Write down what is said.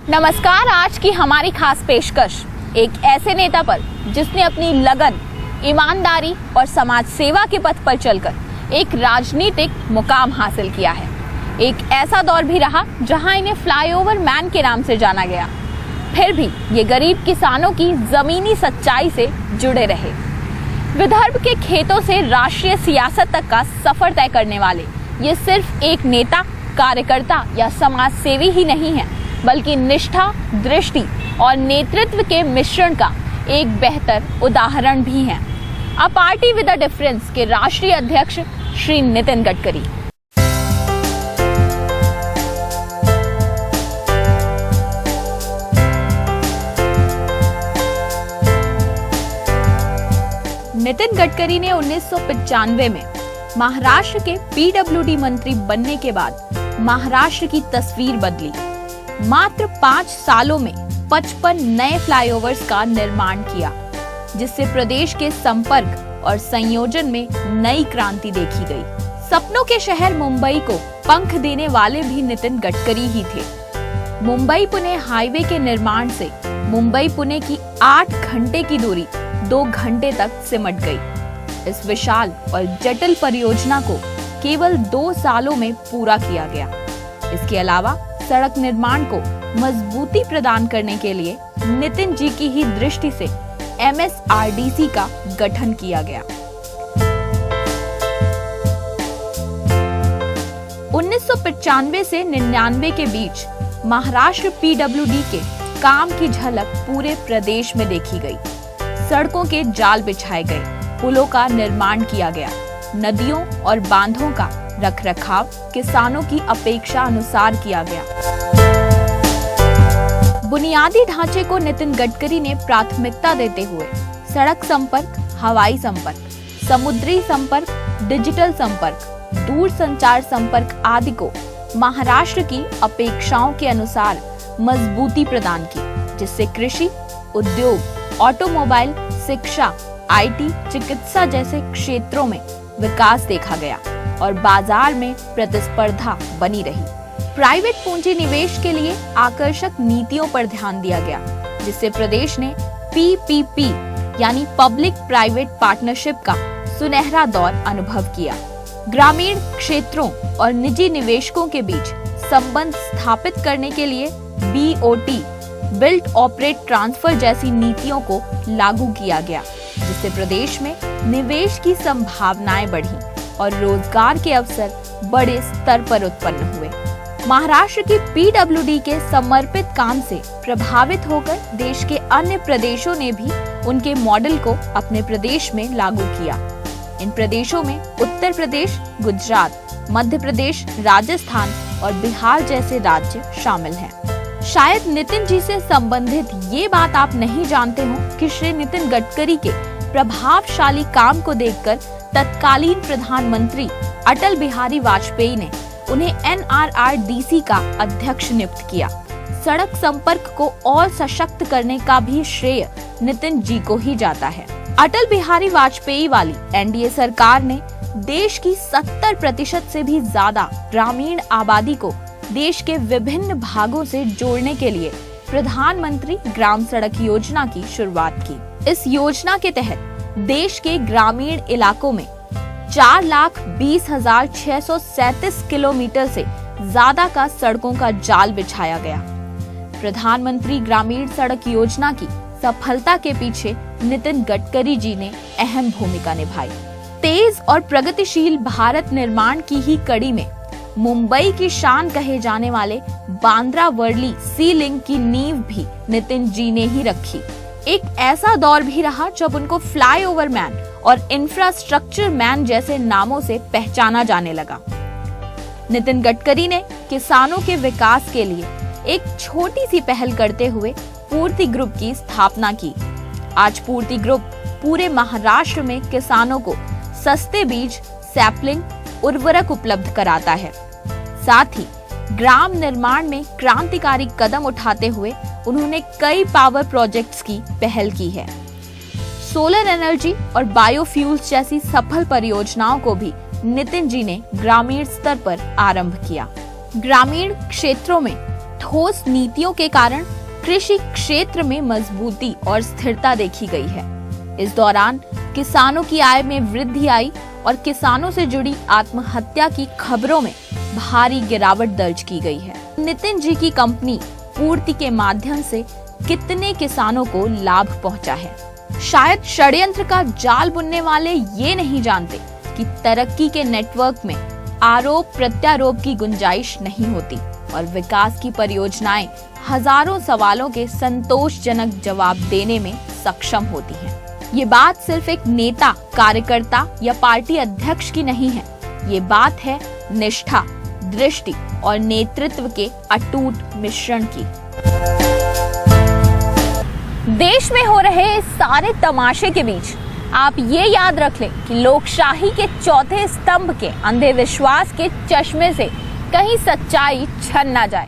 नमस्कार। आज की हमारी खास पेशकश एक ऐसे नेता पर जिसने अपनी लगन, ईमानदारी और समाज सेवा के पथ पर चलकर एक राजनीतिक मुकाम हासिल किया है। एक ऐसा दौर भी रहा जहां इन्हें फ्लाईओवर मैन के नाम से जाना गया। फिर भी ये गरीब किसानों की जमीनी सच्चाई से जुड़े रहे। विदर्भ के खेतों से राष्ट्रीय सियासत तक का सफर तय करने वाले ये सिर्फ एक नेता, कार्यकर्ता या समाज सेवी ही नहीं है, बल्कि निष्ठा, दृष्टि और नेतृत्व के मिश्रण का एक बेहतर उदाहरण भी है। A party with a difference के राष्ट्रीय अध्यक्ष श्री नितिन गडकरी। नितिन गडकरी ने 1995 में महाराष्ट्र के पीडब्ल्यूडी मंत्री बनने के बाद महाराष्ट्र की तस्वीर बदली। मात्र 5 सालों में 55 नए फ्लाईओवर्स का निर्माण किया, जिससे प्रदेश के संपर्क और संयोजन में नई क्रांति देखी गई। सपनों के शहर मुंबई को पंख देने वाले भी नितिन गडकरी ही थे। मुंबई पुणे हाईवे के निर्माण से मुंबई पुणे की 8 घंटे की दूरी 2 घंटे तक सिमट गई। इस विशाल और जटिल परियोजना को केवल 2 सालों में पूरा किया गया। इसके अलावा सड़क निर्माण को मजबूती प्रदान करने के लिए नितिन जी की ही दृष्टि से MSRDC का गठन किया गया। 1995 से 99 के बीच महाराष्ट्र पीडब्ल्यूडी के काम की झलक पूरे प्रदेश में देखी गई। सड़कों के जाल बिछाए गए, पुलों का निर्माण किया गया, नदियों और बांधों का रखरखाव किसानों की अपेक्षा अनुसार किया गया। बुनियादी ढांचे को नितिन गडकरी ने प्राथमिकता देते हुए सड़क संपर्क, हवाई संपर्क, समुद्री संपर्क, डिजिटल संपर्क, दूरसंचार संपर्क आदि को महाराष्ट्र की अपेक्षाओं के अनुसार मजबूती प्रदान की, जिससे कृषि, उद्योग, ऑटोमोबाइल, शिक्षा, IT, चिकित्सा जैसे क्षेत्रों में विकास देखा गया और बाजार में प्रतिस्पर्धा बनी रही। प्राइवेट पूंजी निवेश के लिए आकर्षक नीतियों पर ध्यान दिया गया, जिससे प्रदेश ने PPP यानी पब्लिक प्राइवेट पार्टनरशिप का सुनहरा दौर अनुभव किया। ग्रामीण क्षेत्रों और निजी निवेशकों के बीच संबंध स्थापित करने के लिए BOT बिल्ट ऑपरेट ट्रांसफर जैसी नीतियों को लागू किया गया, जिससे प्रदेश में निवेश की संभावनाएं बढ़ी और रोजगार के अवसर बड़े स्तर पर उत्पन्न हुए। महाराष्ट्र की पीडब्ल्यूडी के समर्पित काम से प्रभावित होकर देश के अन्य प्रदेशों ने भी उनके मॉडल को अपने प्रदेश में लागू किया। इन प्रदेशों में उत्तर प्रदेश, गुजरात, मध्य प्रदेश, राजस्थान और बिहार जैसे राज्य शामिल हैं। शायद नितिन जी से संबंधित ये बात आप नहीं जानते हो कि श्री नितिन गडकरी के प्रभावशाली काम को देखकर तत्कालीन प्रधानमंत्री अटल बिहारी वाजपेयी ने उन्हें NRRDC का अध्यक्ष नियुक्त किया। सड़क संपर्क को और सशक्त करने का भी श्रेय नितिन जी को ही जाता है। अटल बिहारी वाजपेयी वाली NDA सरकार ने देश की 70% से भी ज्यादा ग्रामीण आबादी को देश के विभिन्न भागों से जोड़ने के लिए प्रधानमंत्री ग्राम सड़क योजना की शुरुआत की। इस योजना के तहत देश के ग्रामीण इलाकों में 4,20,637 किलोमीटर से ज्यादा का सड़कों का जाल बिछाया गया। प्रधानमंत्री ग्रामीण सड़क योजना की सफलता के पीछे नितिन गडकरी जी ने अहम भूमिका निभाई। तेज और प्रगतिशील भारत निर्माण की ही कड़ी में मुंबई की शान कहे जाने वाले बांद्रा वर्ली सी लिंक की नींव भी नितिन जी ने ही रखी। एक ऐसा दौर भी रहा जब उनको फ्लाईओवर मैन और इंफ्रास्ट्रक्चर मैन जैसे नामों से पहचाना जाने लगा। नितिन गडकरी ने किसानों के विकास के लिए एक छोटी सी पहल करते हुए पूर्ति ग्रुप की स्थापना की। आज पूर्ति ग्रुप पूरे महाराष्ट्र में किसानों को सस्ते बीज, सैपलिंग, उर्वरक उपलब्ध कराता है। साथ ही ग्राम निर्माण में क्रांतिकारी कदम उठाते हुए उन्होंने कई पावर प्रोजेक्ट्स की पहल की है। सोलर एनर्जी और बायोफ्यूल्स जैसी सफल परियोजनाओं को भी नितिन जी ने ग्रामीण स्तर पर आरंभ किया। ग्रामीण क्षेत्रों में ठोस नीतियों के कारण कृषि क्षेत्र में मजबूती और स्थिरता देखी गई है। इस दौरान किसानों की आय में वृद्धि आई और किसानों से जुड़ी आत्महत्या की खबरों में भारी गिरावट दर्ज की गई है। नितिन जी की कंपनी पूर्ति के माध्यम से कितने किसानों को लाभ पहुंचा है? शायद षड्यंत्र का जाल बुनने वाले ये नहीं जानते कि तरक्की के नेटवर्क में आरोप प्रत्यारोप की गुंजाइश नहीं होती और विकास की परियोजनाएं हजारों सवालों के संतोषजनक जवाब देने में सक्षम होती हैं। ये बात सिर्फ एक नेता, कार्यकर्ता या पार्टी अध्यक्ष की नहीं है। ये बात है निष्ठा, दृष्टि और नेतृत्व के अटूट मिश्रण की। देश में हो रहे इस सारे तमाशे के बीच आप ये याद रख लें कि लोकशाही के चौथे स्तंभ के अंधे विश्वास के चश्मे से कहीं सच्चाई छन ना जाए।